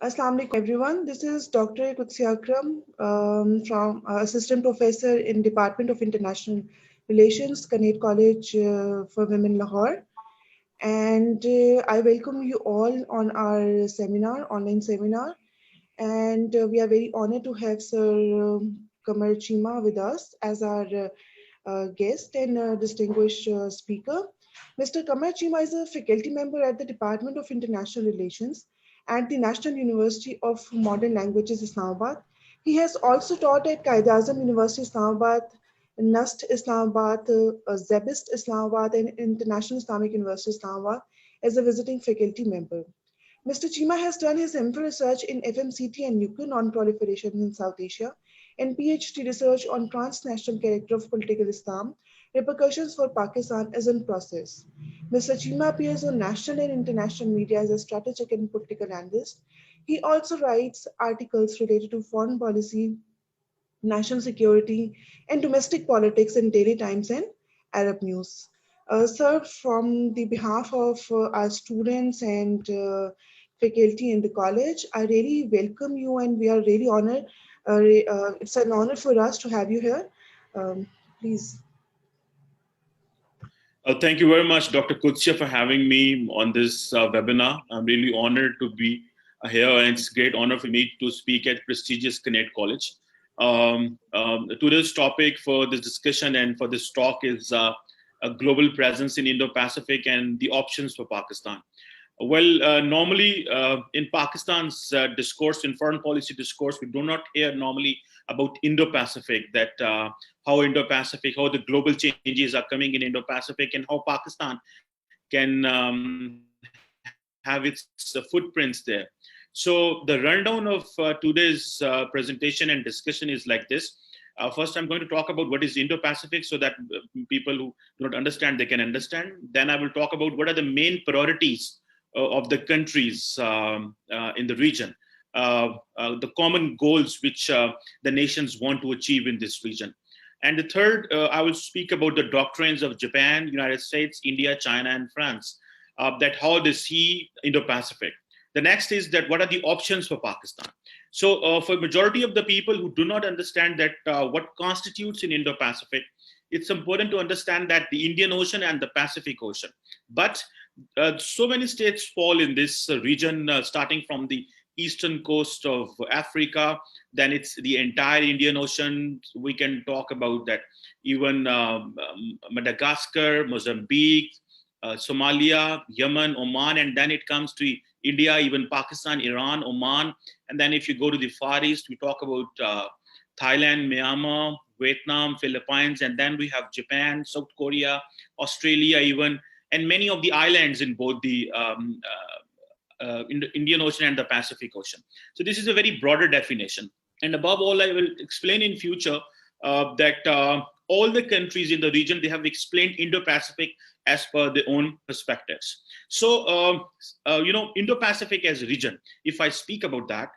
Assalamu alaikum everyone. This is Dr. Qudsi Akram from Assistant Professor in Department of International Relations, Kinnaird College for Women, Lahore. And I welcome you all on our seminar, online seminar. And we are very honored to have Sir Qamar Cheema with us as our guest and distinguished speaker. Mr. Qamar Cheema is a faculty member at the Department of International Relations at the National University of Modern Languages, Islamabad. He has also taught at Qaid-e-Azam University, Islamabad, NUST Islamabad, Zebist Islamabad, and International Islamic University, Islamabad as a visiting faculty member. Mr. Cheema has done his MPhil research in FMCT and nuclear non-proliferation in South Asia and PhD research on transnational character of political Islam, repercussions for Pakistan is in process. Mr. Cheema appears on national and international media as a strategic and political analyst. He also writes articles related to foreign policy, national security, and domestic politics in Daily Times and Arab News. Sir, from the behalf of our students and faculty in the college, I really welcome you and we are really honored. It's an honor for us to have you here. Um, Please. Thank you very much, Dr. Kutsia, for having me on this webinar. I'm really honored to be here, and it's a great honor for me to speak at prestigious Kinnaird College. Today's topic for this discussion and for this talk is a global presence in Indo-Pacific and the options for Pakistan. Well, normally in Pakistan's discourse, in foreign policy discourse, we do not hear normally about Indo-Pacific, that how Indo-Pacific, how the global changes are coming in Indo-Pacific, and how Pakistan can have its footprints there. So the rundown of today's presentation and discussion is like this. First, I'm going to talk about what is Indo-Pacific so that people who don't understand, they can understand. Then I will talk about what are the main priorities of the countries in the region, the common goals which the nations want to achieve in this region. And the third, I will speak about the doctrines of Japan, United States, India, China, and France, that how they see Indo-Pacific. The next is that what are the options for Pakistan? So for majority of the people who do not understand that what constitutes in Indo-Pacific, it's important to understand that the Indian Ocean and the Pacific Ocean. But so many states fall in this region, starting from the eastern coast of Africa, then it's the entire Indian Ocean. We can talk about that, even Madagascar, Mozambique, Somalia, Yemen, Oman, and then it comes to India, even Pakistan, Iran, Oman. And then if you go to the Far East, we talk about Thailand, Myanmar, Vietnam, Philippines, and then we have Japan, South Korea, Australia even, and many of the islands in both the Indian Ocean and the Pacific Ocean. So this is a very broader definition. And above all, I will explain in future that all the countries in the region, they have explained Indo-Pacific as per their own perspectives. So, Indo-Pacific as a region, if I speak about that,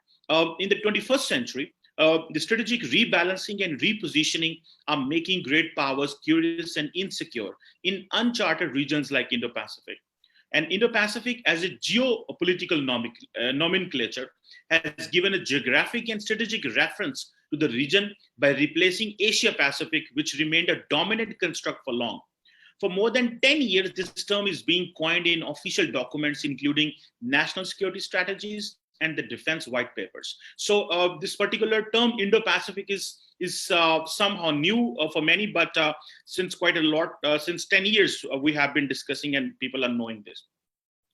in the 21st century, the strategic rebalancing and repositioning are making great powers curious and insecure in uncharted regions like Indo-Pacific. And Indo-Pacific as a geopolitical nomenclature has given a geographic and strategic reference to the region by replacing Asia-Pacific, which remained a dominant construct for long. For more than 10 years, this term is being coined in official documents, including national security strategies and the defense white papers. So this particular term, Indo-Pacific, is somehow new for many, but since quite a lot, since 10 years, we have been discussing and people are knowing this.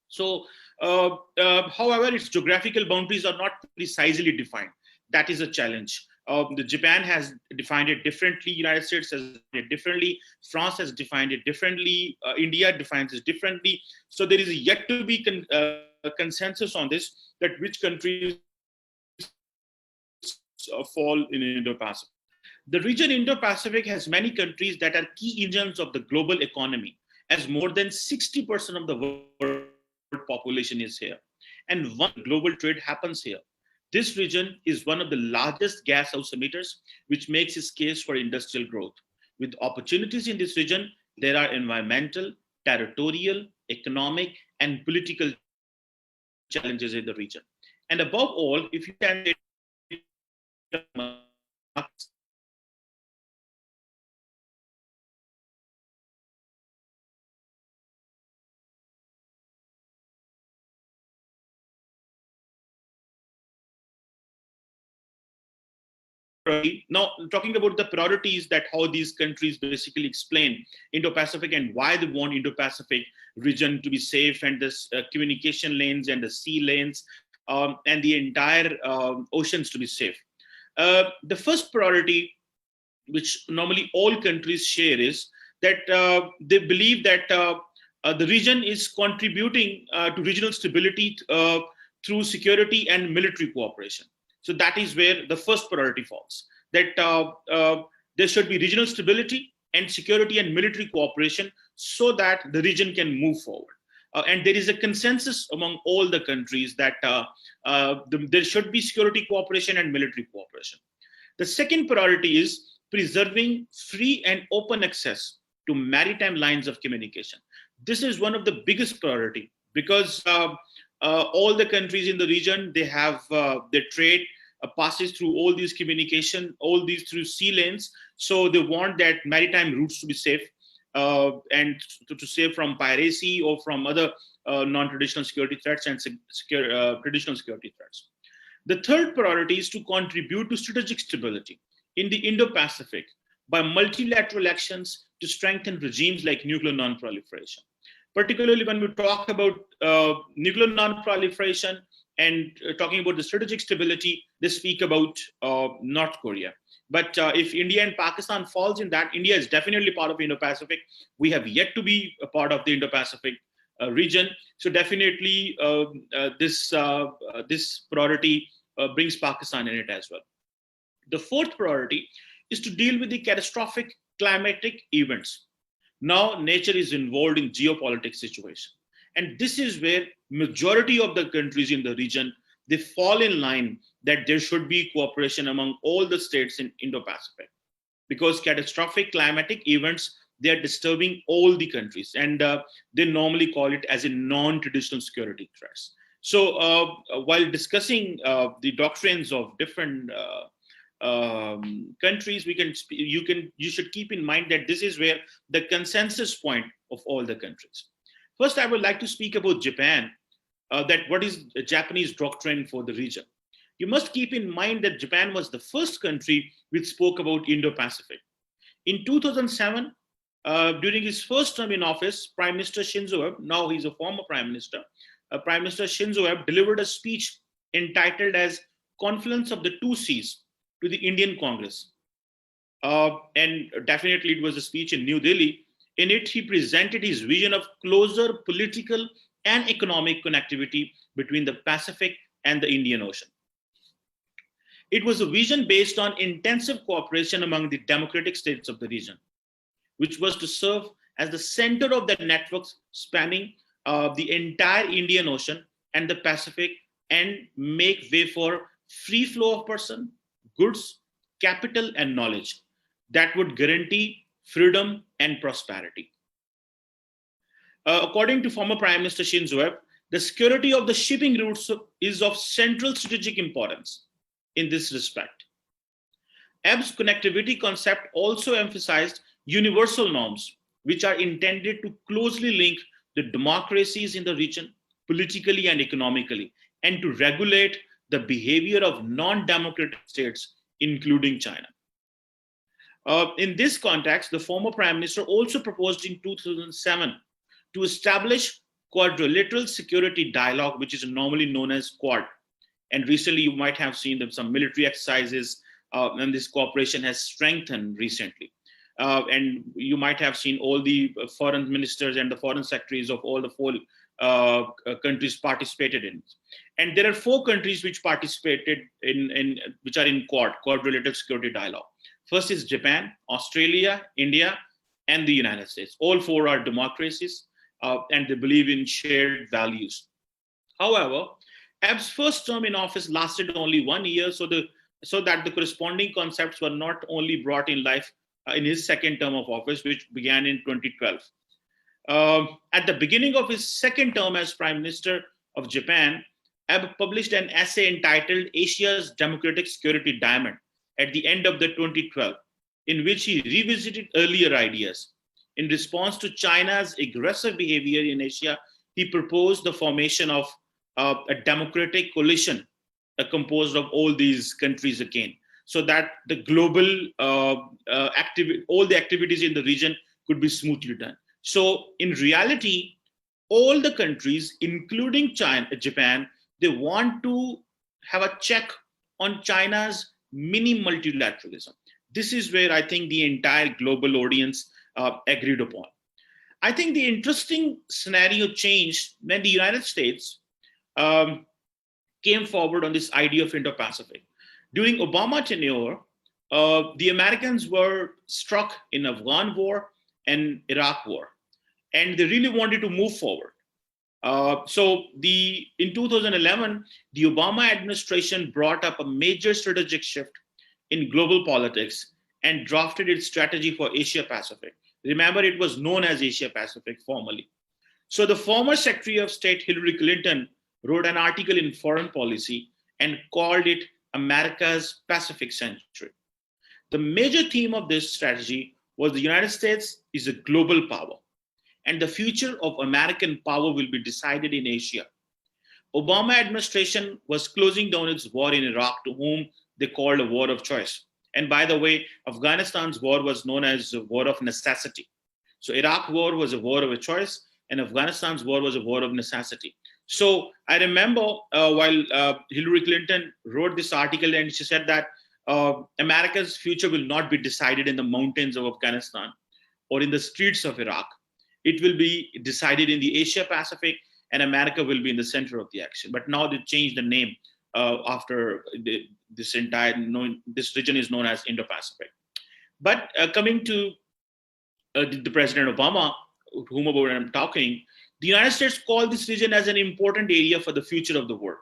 So, however, its geographical boundaries are not precisely defined. That is a challenge. The Japan has defined it differently, United States has defined it differently, France has defined it differently, India defines it differently. So there is yet to be consensus on this, that which countries fall in Indo-Pacific. The region Indo-Pacific has many countries that are key engines of the global economy, as more than 60% of the world population is here. And one global trade happens here. This region is one of the largest gas house emitters, which makes its case for industrial growth. With opportunities in this region, there are environmental, territorial, economic, and political challenges in the region. And above all, if you can say now talking about the priorities that how these countries basically explain Indo-Pacific and why they want Indo-Pacific region to be safe, and this communication lanes and the sea lanes, and the entire oceans to be safe. The first priority, which normally all countries share, is that they believe that the region is contributing to regional stability through security and military cooperation. So that is where the first priority falls, that there should be regional stability and security and military cooperation so that the region can move forward. And there is a consensus among all the countries that there should be security cooperation and military cooperation. The second priority is preserving free and open access to maritime lines of communication. This is one of the biggest priority because all the countries in the region, they have their trade passes through all these communication, all these through sea lanes. So they want that maritime routes to be safe and to save from piracy or from other non-traditional security threats and traditional security threats. The third priority is to contribute to strategic stability in the Indo-Pacific by multilateral actions to strengthen regimes like nuclear non-proliferation. Particularly when we talk about nuclear non-proliferation and talking about the strategic stability, they speak about North Korea. But if India and Pakistan falls in that, India is definitely part of Indo-Pacific. We have yet to be a part of the Indo-Pacific region. So definitely this priority brings Pakistan in it as well. The fourth priority is to deal with the catastrophic climatic events. Now nature is involved in geopolitics situation. And this is where majority of the countries in the region, they fall in line that there should be cooperation among all the states in Indo-Pacific, because catastrophic climatic events, they are disturbing all the countries, and they normally call it as a non-traditional security threats. So while discussing the doctrines of different countries, you should keep in mind that this is where the consensus point of all the countries. First, I would like to speak about Japan, that what is the Japanese doctrine for the region. You must keep in mind that Japan was the first country which spoke about Indo-Pacific. In 2007, during his first term in office, Prime Minister Shinzo Abe, now he's a former Prime Minister, Prime Minister Shinzo Abe delivered a speech entitled as Confluence of the Two Seas to the Indian Congress. And definitely it was a speech in New Delhi. In it, he presented his vision of closer political and economic connectivity between the Pacific and the Indian Ocean. It was a vision based on intensive cooperation among the democratic states of the region, which was to serve as the center of the networks spanning the entire Indian Ocean and the Pacific, and make way for free flow of person, goods, capital, and knowledge that would guarantee freedom and prosperity. According to former Prime Minister Shinzo Abe, the security of the shipping routes is of central strategic importance in this respect. Abe's connectivity concept also emphasized universal norms, which are intended to closely link the democracies in the region politically and economically, and to regulate the behavior of non-democratic states, including China. In this context, the former Prime Minister also proposed in 2007 to establish quadrilateral security dialogue, which is normally known as Quad. And recently you might have seen that some military exercises, and this cooperation has strengthened recently. And you might have seen all the foreign ministers and the foreign secretaries of all the four countries participated in. And there are 4 countries which participated in which are in quadrilateral security dialogue. First is Japan, Australia, India, and the United States. All 4 are democracies, and they believe in shared values. However, Abe's first term in office lasted only 1 year, so that the corresponding concepts were not only brought in life in his second term of office, which began in 2012. At the beginning of his second term as Prime Minister of Japan, published an essay entitled Asia's Democratic Security Diamond at the end of the 2012, in which he revisited earlier ideas. In response to China's aggressive behavior in Asia, he proposed the formation of a democratic coalition composed of all these countries again, so that the global all the activities in the region could be smoothly done. So in reality, all the countries, including China, Japan, they want to have a check on China's mini multilateralism. This is where I think the entire global audience agreed upon. I think the interesting scenario changed when the United States um, came forward on this idea of Indo-Pacific. During Obama tenure, the Americans were struck in Afghan war and Iraq war, and they really wanted to move forward. In 2011, the Obama administration brought up a major strategic shift in global politics and drafted its strategy for Asia Pacific. Remember, it was known as Asia Pacific formally. So the former Secretary of State Hillary Clinton wrote an article in Foreign Policy and called it America's Pacific Century. The major theme of this strategy was the United States is a global power, and the future of American power will be decided in Asia. Obama administration was closing down its war in Iraq, to whom they called a war of choice. And by the way, Afghanistan's war was known as a war of necessity. So Iraq war was a war of a choice, and Afghanistan's war was a war of necessity. So I remember while Hillary Clinton wrote this article, and she said that America's future will not be decided in the mountains of Afghanistan or in the streets of Iraq. It will be decided in the Asia Pacific, and America will be in the center of the action. But now they changed the name after this region is known as Indo-Pacific. But coming to the President Obama, whom I'm talking, the United States called this region as an important area for the future of the world.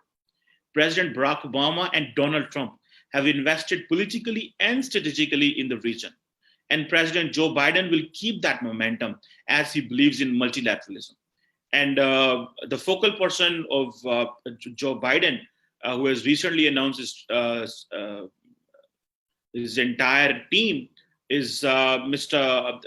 President Barack Obama and Donald Trump have invested politically and strategically in the region. And President Joe Biden will keep that momentum as he believes in multilateralism. And the focal person of Joe Biden, who has recently announced his entire team, is Mr.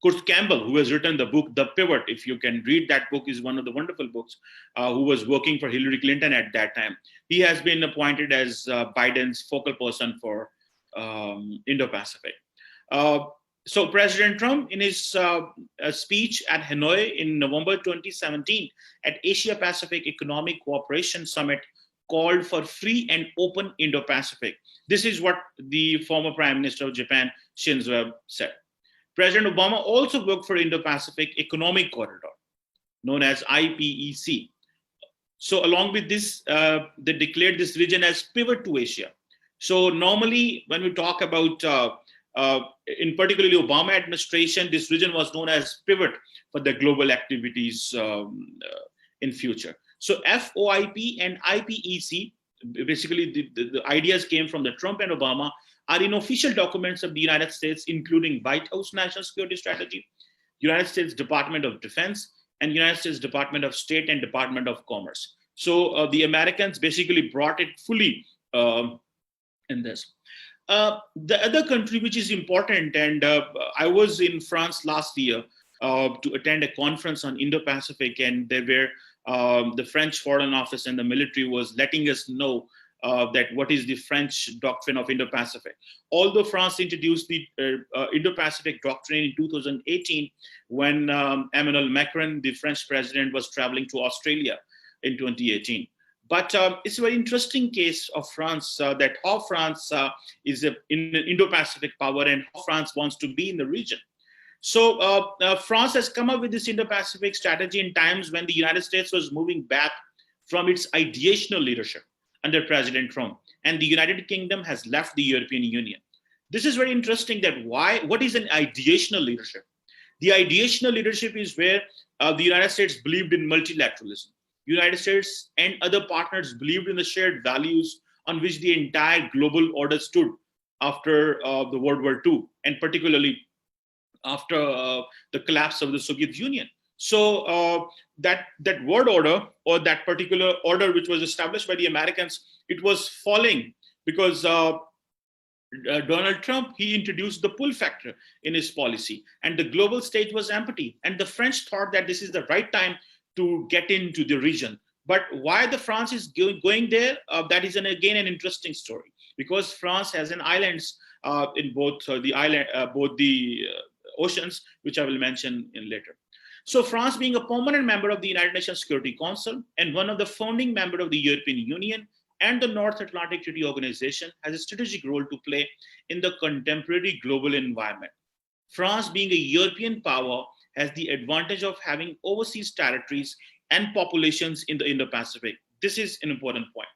Kurt Campbell, who has written the book, The Pivot. If you can read that book, is one of the wonderful books, who was working for Hillary Clinton at that time. He has been appointed as Biden's focal person for Indo-Pacific. So President Trump, in his speech at Hanoi in November 2017 at Asia Pacific Economic Cooperation Summit, called for free and open Indo-Pacific. This is what the former Prime Minister of Japan, Shinzo Abe, said. President Obama also worked for Indo-Pacific Economic Corridor, known as IPEC. So along with this, they declared this region as pivot to Asia. So normally when we talk about, in particularly Obama administration, this region was known as pivot for the global activities in future. So FOIP and IPEC, basically the ideas came from the Trump and Obama, are in official documents of the United States, including White House National Security Strategy, United States Department of Defense, and United States Department of State and Department of Commerce. So the Americans basically brought it fully in this. The other country which is important, and I was in France last year to attend a conference on Indo-Pacific, and there were the French Foreign Office and the military was letting us know that what is the French doctrine of Indo-Pacific. Although France introduced the Indo-Pacific doctrine in 2018, when Emmanuel Macron, the French president, was traveling to Australia in 2018. But it's a very interesting case of France, that how France is in an Indo-Pacific power and how France wants to be in the region. So France has come up with this Indo-Pacific strategy in times when the United States was moving back from its ideational leadership under President Trump, and the United Kingdom has left the European Union. This is very interesting that what is an ideational leadership? The ideational leadership is where the United States believed in multilateralism. United States and other partners believed in the shared values on which the entire global order stood after the World War II, and particularly after the collapse of the Soviet Union. So that world order, or that particular order which was established by the Americans, it was falling because Donald Trump, he introduced the pull factor in his policy, and the global stage was empty. And the French thought that this is the right time to get into the region. But why the France is going there? That is again an interesting story, because France has an islands in both the oceans, which I will mention in later. So France, being a permanent member of the United Nations Security Council and one of the founding members of the European Union and the North Atlantic Treaty Organization, has a strategic role to play in the contemporary global environment. France, being a European power, has the advantage of having overseas territories and populations in the Indo-Pacific. This is an important point.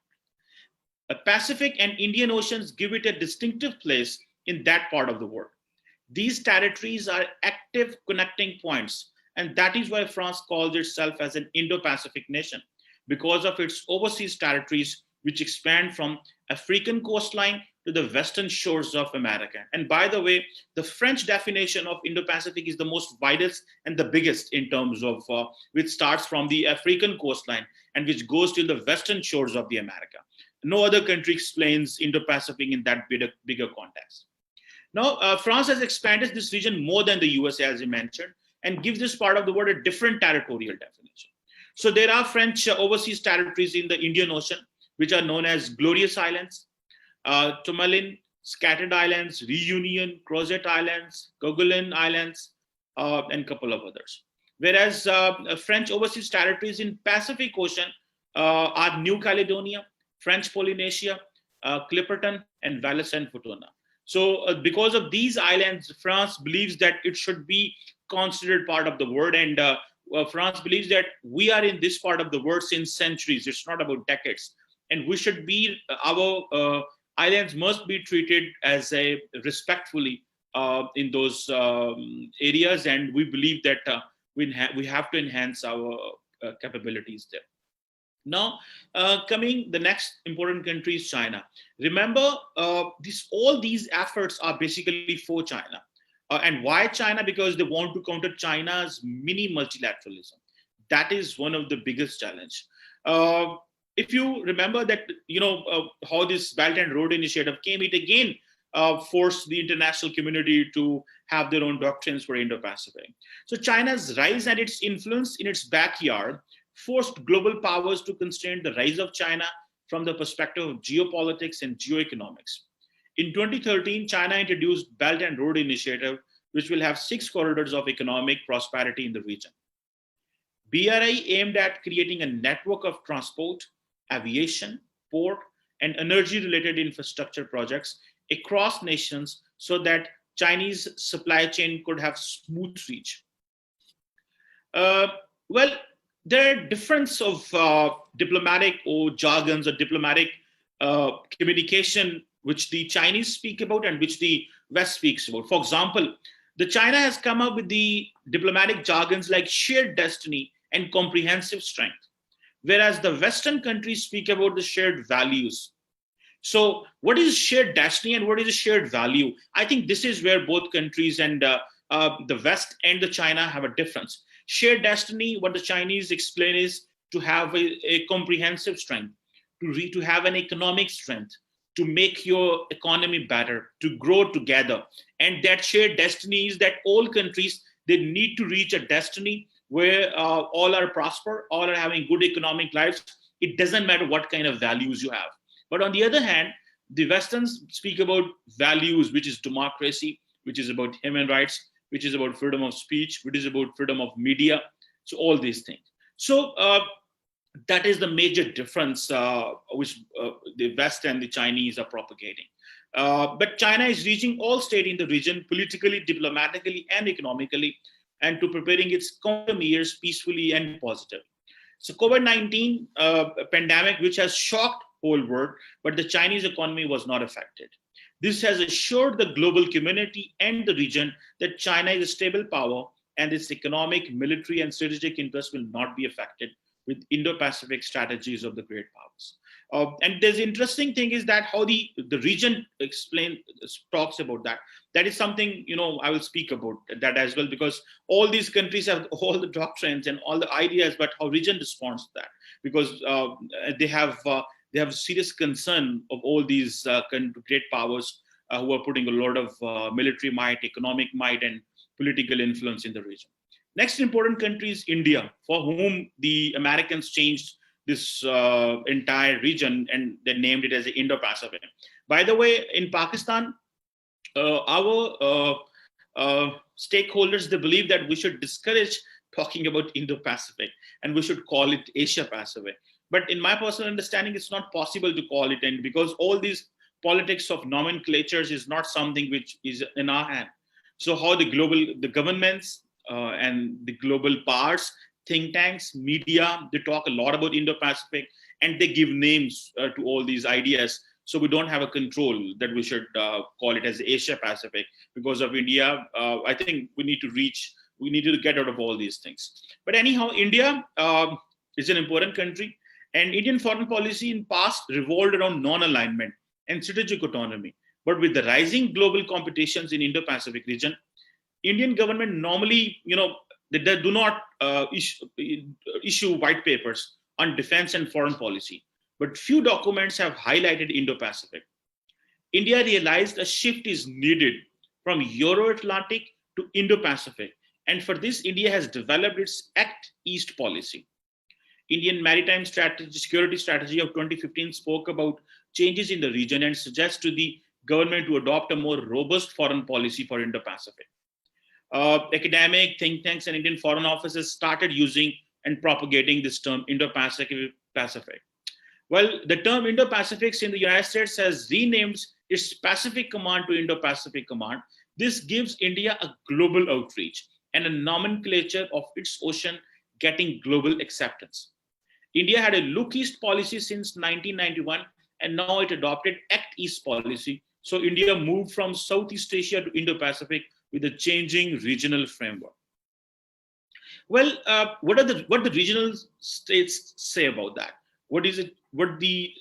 The Pacific and Indian Oceans give it a distinctive place in that part of the world. These territories are active connecting points, and that is why France calls itself as an Indo-Pacific nation, because of its overseas territories, which expand from African coastline to the western shores of America. And by the way, the French definition of Indo-Pacific is the most widest and the biggest in terms of which starts from the African coastline and which goes to the western shores of the America. No other country explains Indo-Pacific in that bigger context. Now, France has expanded this region more than the USA, as you mentioned, and gives this part of the world a different territorial definition. So there are French overseas territories in the Indian Ocean, which are known as Glorious Islands, Tourmalin, Scattered Islands, Reunion, Crozet Islands, Kerguelen Islands, and a couple of others. Whereas French overseas territories in Pacific Ocean are New Caledonia, French Polynesia, Clipperton, and Wallis and Futuna. So because of these islands, France believes that it should be considered part of the world, and France believes that we are in this part of the world since centuries. It's not about decades, and we should be our islands must be treated as a respectfully in those areas, and we believe that we have to enhance our capabilities there. Now, coming the next important country is China. Remember, all these efforts are basically for China. And why China? Because they want to counter China's mini multilateralism. That is one of the biggest challenge. If you remember that, how this Belt and Road Initiative came, it again forced the international community to have their own doctrines for Indo-Pacific. So China's rise and its influence in its backyard forced global powers to constrain the rise of China from the perspective of geopolitics and geoeconomics. In 2013, China introduced Belt and Road Initiative, which will have 6 corridors of economic prosperity in the region. BRI aimed at creating a network of transport, aviation, port, and energy-related infrastructure projects across nations so that Chinese supply chain could have smooth reach. Well, there are difference of diplomatic or jargons or diplomatic communication which the Chinese speak about and which the West speaks about. For example, the China has come up with the diplomatic jargons like shared destiny and comprehensive strength, whereas the Western countries speak about the shared values. So what is shared destiny and what is a shared value? I think this is where both countries and the West and the China have a difference. Shared destiny, what the Chinese explain is to have a comprehensive strength, to have an economic strength, to make your economy better, to grow together. And that shared destiny is that all countries, they need to reach a destiny where all are prosper, all are having good economic lives. It doesn't matter what kind of values you have. But on the other hand, the Westerns speak about values, which is democracy, which is about human rights, which is about freedom of speech, which is about freedom of media. So all these things. So that is the major difference which the West and the Chinese are propagating. But China is reaching all states in the region politically, diplomatically, and economically, and to preparing its coming years peacefully and positive. So COVID-19 pandemic, which has shocked whole world, but the Chinese economy was not affected. This has assured the global community and the region that China is a stable power and its economic, military, and strategic interests will not be affected with Indo-Pacific strategies of the great powers. And there's interesting thing is that how the region talks about that. That is something, I will speak about that as well, because all these countries have all the doctrines and all the ideas, but how region responds to that, because they have serious concern of all these great powers who are putting a lot of military might, economic might, and political influence in the region. Next important country is India, for whom the Americans changed this entire region and they named it as the Indo-Pacific. By the way, in Pakistan, our stakeholders, they believe that we should discourage talking about Indo-Pacific and we should call it Asia-Pacific. But in my personal understanding, it's not possible to call it, and because all these politics of nomenclatures is not something which is in our hand. So how the governments and the global powers, think tanks, media, they talk a lot about Indo-Pacific and they give names to all these ideas. So we don't have a control that we should call it as Asia-Pacific because of India. I think we need to get out of all these things. But anyhow, India is an important country, and Indian foreign policy in past revolved around non-alignment and strategic autonomy. But with the rising global competitions in Indo-Pacific region, Indian government normally, they do not issue white papers on defense and foreign policy, but few documents have highlighted Indo-Pacific. India realized a shift is needed from Euro-Atlantic to Indo-Pacific, and for this, India has developed its Act East policy. Indian Maritime Security Strategy of 2015 spoke about changes in the region and suggests to the government to adopt a more robust foreign policy for Indo-Pacific. Academic think tanks and Indian foreign offices started using and propagating this term Indo-Pacific. Well, the term Indo-Pacific in the United States has renamed its Pacific Command to Indo-Pacific Command. This gives India a global outreach and a nomenclature of its ocean getting global acceptance. India had a Look East policy since 1991, and now it adopted Act East policy. So India moved from Southeast Asia to Indo-Pacific with a changing regional framework. Well, what the regional states say about that? What is it? What the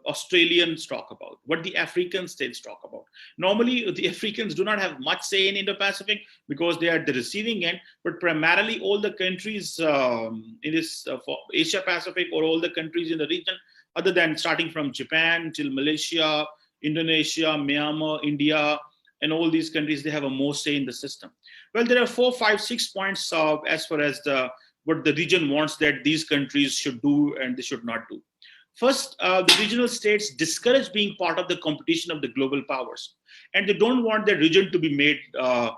Australians talk about? What the African states talk about? Normally, the Africans do not have much say in Indo-Pacific because they are at the receiving end. But primarily, all the countries in this for Asia-Pacific, or all the countries in the region, other than starting from Japan till Malaysia, Indonesia, Myanmar, India, and all these countries, they have a more say in the system. Well, there are 4, 5, 6 points as far as what the region wants that these countries should do and they should not do. First, the regional states discourage being part of the competition of the global powers, and they don't want their region to be made a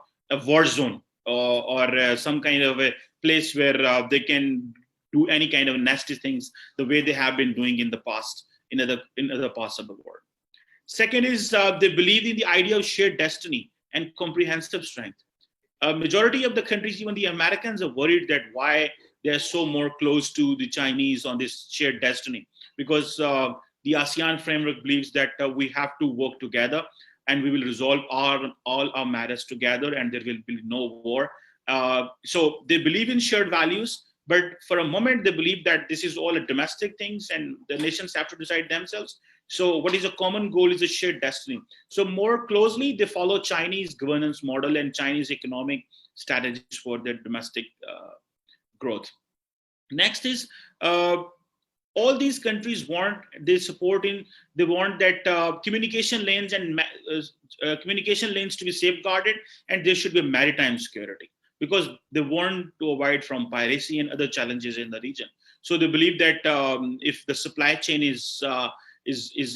war zone or some kind of a place where they can do any kind of nasty things the way they have been doing in the past in other parts of the world. Second is they believe in the idea of shared destiny and comprehensive strength. A majority of the countries, even the Americans, are worried that why they are so more close to the Chinese on this shared destiny, because the ASEAN framework believes that we have to work together and we will resolve all our matters together and there will be no war. So they believe in shared values, but for a moment they believe that this is all a domestic things and the nations have to decide themselves. So what is a common goal is a shared destiny. So more closely, they follow Chinese governance model and Chinese economic strategies for their domestic growth. Next is all these countries want that communication lanes and communication lanes to be safeguarded, and there should be maritime security because they want to avoid from piracy and other challenges in the region. So they believe that if the supply chain is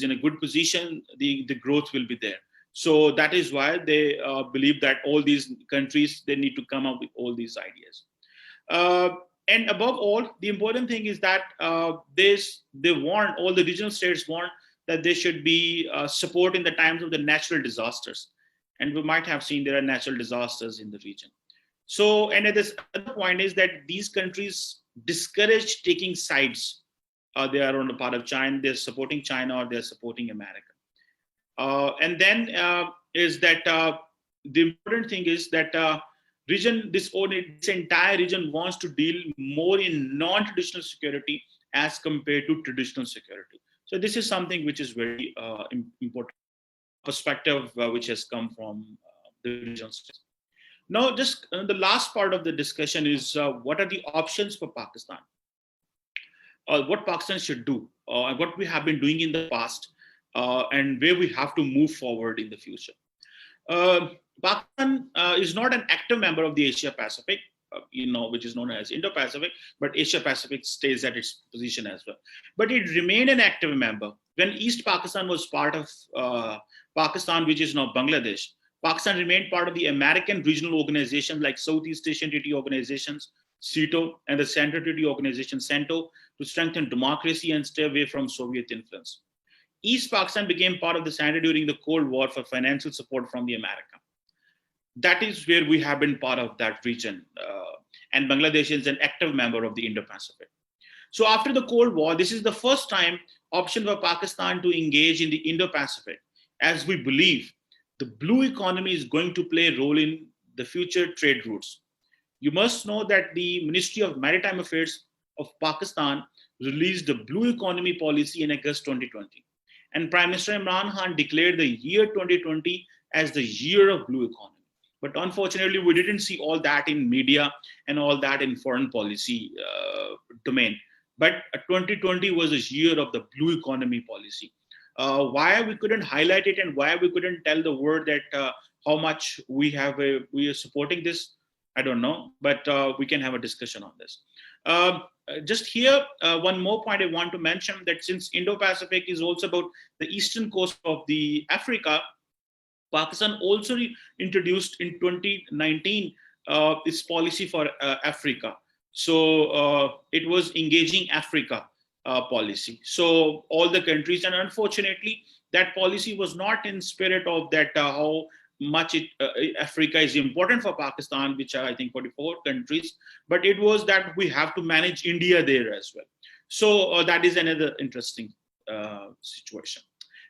in a good position, the growth will be there. So that is why they believe that all these countries, they need to come up with all these ideas. And above all, the important thing is that all the regional states want that they should be support in the times of the natural disasters. And we might have seen there are natural disasters in the region. So, and this other point is that these countries discourage taking sides. They are on the part of China, they're supporting China or they're supporting America. And then is that the important thing is that this entire region wants to deal more in non-traditional security as compared to traditional security. So this is something which is very important perspective which has come from the regional states. Now, just the last part of the discussion is what are the options for Pakistan? What Pakistan should do, and what we have been doing in the past, and where we have to move forward in the future. Uh, Pakistan is not an active member of the Asia Pacific, which is known as Indo Pacific, but Asia Pacific stays at its position as well. But it remained an active member when East Pakistan was part of Pakistan, which is now Bangladesh. Pakistan remained part of the American regional organizations like Southeast Asian Treaty Organizations, CETO, and the Central Treaty Organization, CENTO, to strengthen democracy and stay away from Soviet influence. East Pakistan became part of the center during the Cold War for financial support from the America. That is where we have been part of that region. And Bangladesh is an active member of the Indo-Pacific. So after the Cold War, this is the first time option for Pakistan to engage in the Indo-Pacific, as we believe the blue economy is going to play a role in the future trade routes. You must know that the Ministry of Maritime Affairs of Pakistan released the blue economy policy in August 2020. And Prime Minister Imran Khan declared the year 2020 as the year of blue economy. But unfortunately, we didn't see all that in media and all that in foreign policy domain. But 2020 was a year of the blue economy policy. Why we couldn't highlight it and why we couldn't tell the world that how much we are supporting this, I don't know, but we can have a discussion on this. Just here, one more point I want to mention, that since Indo-Pacific is also about the eastern coast of the Africa, Pakistan also introduced in 2019 its policy for Africa. So it was engaging Africa policy. So all the countries, and unfortunately, that policy was not in spirit of that how much Africa is important for Pakistan, which are I think 44 countries, but it was that we have to manage India there as well. So that is another interesting situation.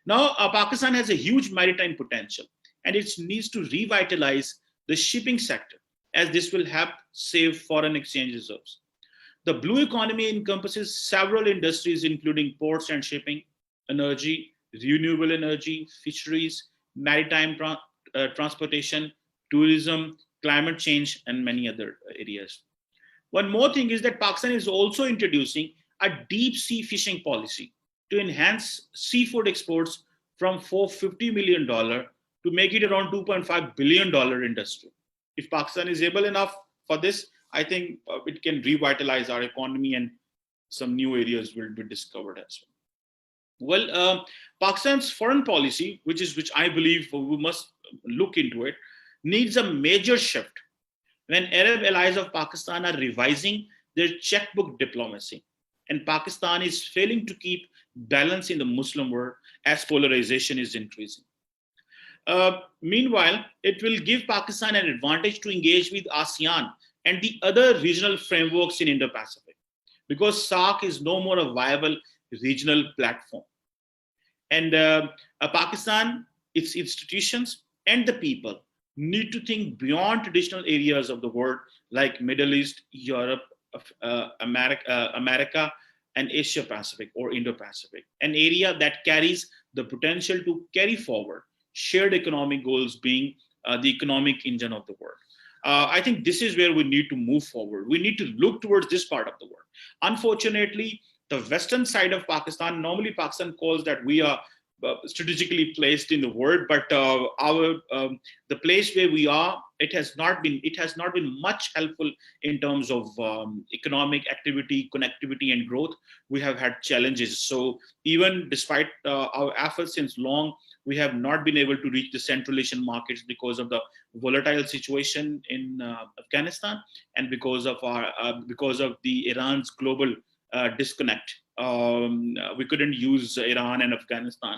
Now, Pakistan has a huge maritime potential, and it needs to revitalize the shipping sector, as this will help save foreign exchange reserves. The blue economy encompasses several industries, including ports and shipping, energy, renewable energy, fisheries, maritime transportation, tourism, climate change, and many other areas. One more thing is that Pakistan is also introducing a deep sea fishing policy to enhance seafood exports from $450 million to make it around $2.5 billion industry. If Pakistan is able enough for this, I think it can revitalize our economy and some new areas will be discovered as well. Well, Pakistan's foreign policy, which I believe we must look into it, needs a major shift when Arab allies of Pakistan are revising their checkbook diplomacy, and Pakistan is failing to keep balance in the Muslim world as polarization is increasing. Meanwhile, it will give Pakistan an advantage to engage with ASEAN and the other regional frameworks in Indo-Pacific, because SAARC is no more a viable regional platform. And Pakistan, its institutions, and the people need to think beyond traditional areas of the world like Middle East, Europe, America, and Asia Pacific or Indo-Pacific, an area that carries the potential to carry forward shared economic goals, being the economic engine of the world. I think this is where we need to move forward. We need to look towards this part of the world. Unfortunately, the western side of Pakistan, normally Pakistan calls that we are strategically placed in the world, but the place where we are, it has not been much helpful in terms of economic activity, connectivity, and growth. We have had challenges. So even despite our efforts since long, we have not been able to reach the Central Asian markets because of the volatile situation in Afghanistan, and because of the Iran's global disconnect. We couldn't use Iran and Afghanistan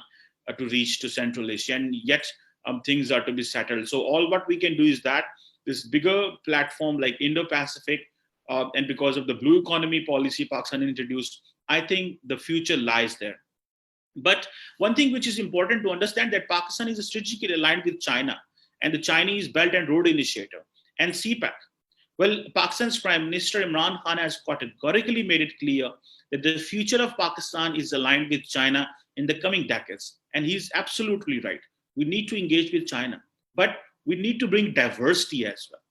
to reach to Central Asia, and yet things are to be settled. So all what we can do is that this bigger platform like Indo-Pacific, and because of the blue economy policy Pakistan introduced, I think the future lies there. But one thing which is important to understand, that Pakistan is strategically aligned with China and the Chinese Belt and Road Initiative, and CPEC. Well, Pakistan's Prime Minister Imran Khan has categorically made it clear that the future of Pakistan is aligned with China in the coming decades. And he's absolutely right. We need to engage with China, but we need to bring diversity as well.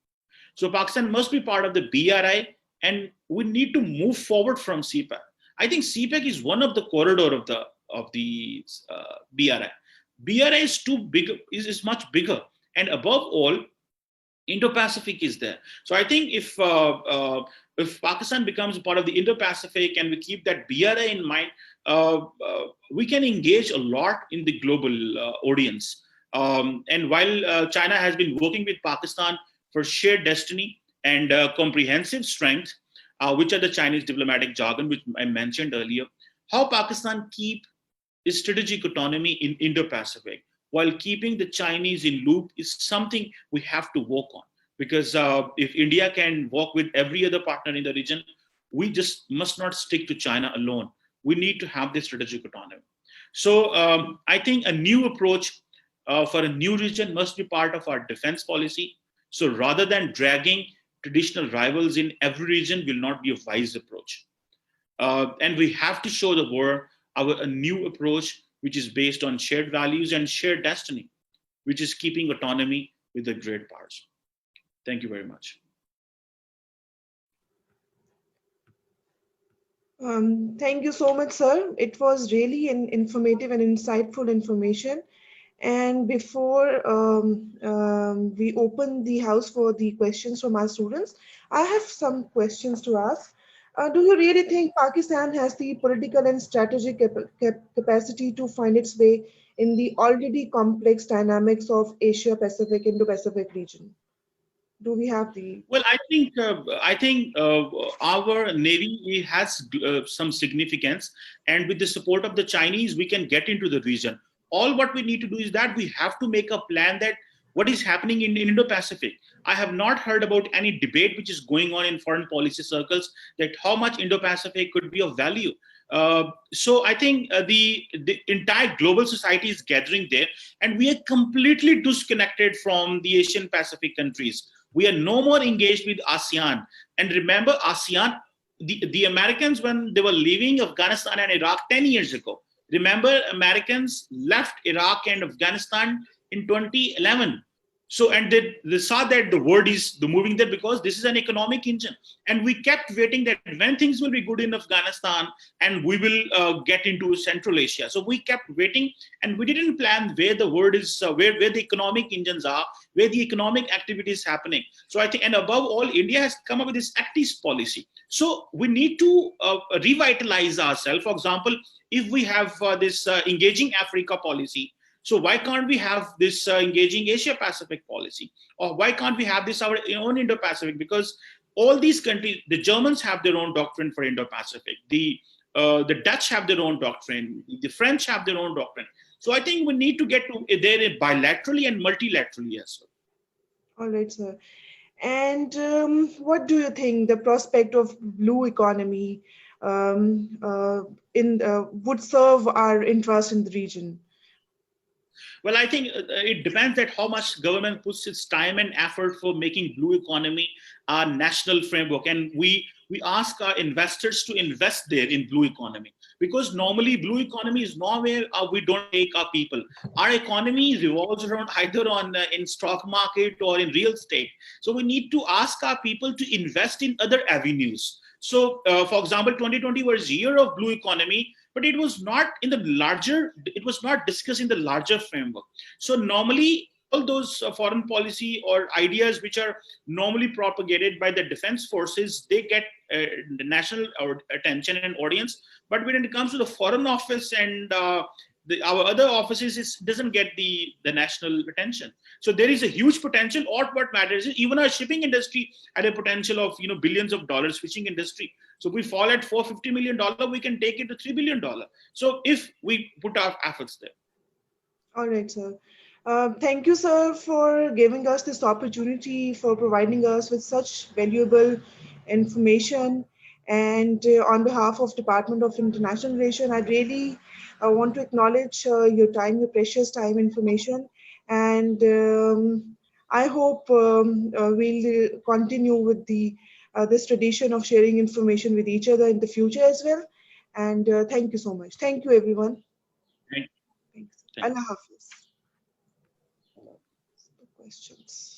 So Pakistan must be part of the BRI, and we need to move forward from CPEC. I think CPEC is one of the corridor of the BRI. BRI is too big, is much bigger, and above all, Indo-Pacific is there. So I think if Pakistan becomes part of the Indo-Pacific and we keep that BRI in mind, we can engage a lot in the global audience. And while China has been working with Pakistan for shared destiny and comprehensive strength, which are the Chinese diplomatic jargon, which I mentioned earlier, how Pakistan keep its strategic autonomy in Indo-Pacific while keeping the Chinese in loop is something we have to work on. Because if India can work with every other partner in the region, we just must not stick to China alone. We need to have this strategic autonomy. So I think a new approach for a new region must be part of our defense policy. So rather than dragging traditional rivals in every region will not be a wise approach. And we have to show the world a new approach, which is based on shared values and shared destiny, which is keeping autonomy with the great powers. Thank you very much. Thank you so much, sir. It was really an informative and insightful information. And before we open the house for the questions from our students, I have some questions to ask. Do you really think Pakistan has the political and strategic capacity to find its way in the already complex dynamics of Asia Pacific, Indo Pacific region? Do we have the? Well, I think our navy has some significance, and with the support of the Chinese, we can get into the region. All what we need to do is that we have to make a plan that what is happening in Indo-Pacific. I have not heard about any debate which is going on in foreign policy circles that how much Indo-Pacific could be of value. So I think the entire global society is gathering there, and we are completely disconnected from the Asian Pacific countries. We are no more engaged with ASEAN. And remember, ASEAN, the Americans, when they were leaving Afghanistan and Iraq 10 years ago, remember, Americans left Iraq and Afghanistan in 2011. So, and they saw that the world is moving there because this is an economic engine. And we kept waiting that when things will be good in Afghanistan and we will get into Central Asia. So we kept waiting and we didn't plan where the world is, where the economic engines are, where the economic activity is happening. So I think, and above all, India has come up with this Act East policy. So we need to revitalize ourselves. For example, if we have this engaging Africa policy, so why can't we have this engaging Asia Pacific policy? Or why can't we have this our own Indo-Pacific? Because all these countries, the Germans have their own doctrine for Indo-Pacific. The Dutch have their own doctrine. The French have their own doctrine. So I think we need to get to there bilaterally and multilaterally as well. All right, sir. And what do you think the prospect of blue economy would serve our interest in the region? Well, I think it depends that how much government puts its time and effort for making blue economy a national framework. And we ask our investors to invest there in blue economy, because normally blue economy is nowhere we don't take our people. Our economy revolves around either on in stock market or in real estate. So we need to ask our people to invest in other avenues. So, for example, 2020 was a year of blue economy, but it was not in the larger, it was not discussed in the larger framework. So normally all those foreign policy or ideas which are normally propagated by the defense forces, they get the national attention and audience. But when it comes to the foreign office and our other offices, it doesn't get the national attention. So there is a huge potential. Or what matters is even our shipping industry had a potential of billions of dollars. Fishing industry. So if we fall at $450 million, we can take it to $3 billion. So if we put our efforts there. All right, sir. Thank you, sir, for giving us this opportunity, for providing us with such valuable information. And on behalf of Department of International Relations, I really want to acknowledge your time, your precious time, information. And I hope we'll continue with the this tradition of sharing information with each other in the future as well. And thank you so much. Thank you, everyone. Thank, Thanks. thank. Allah Hafiz. Questions.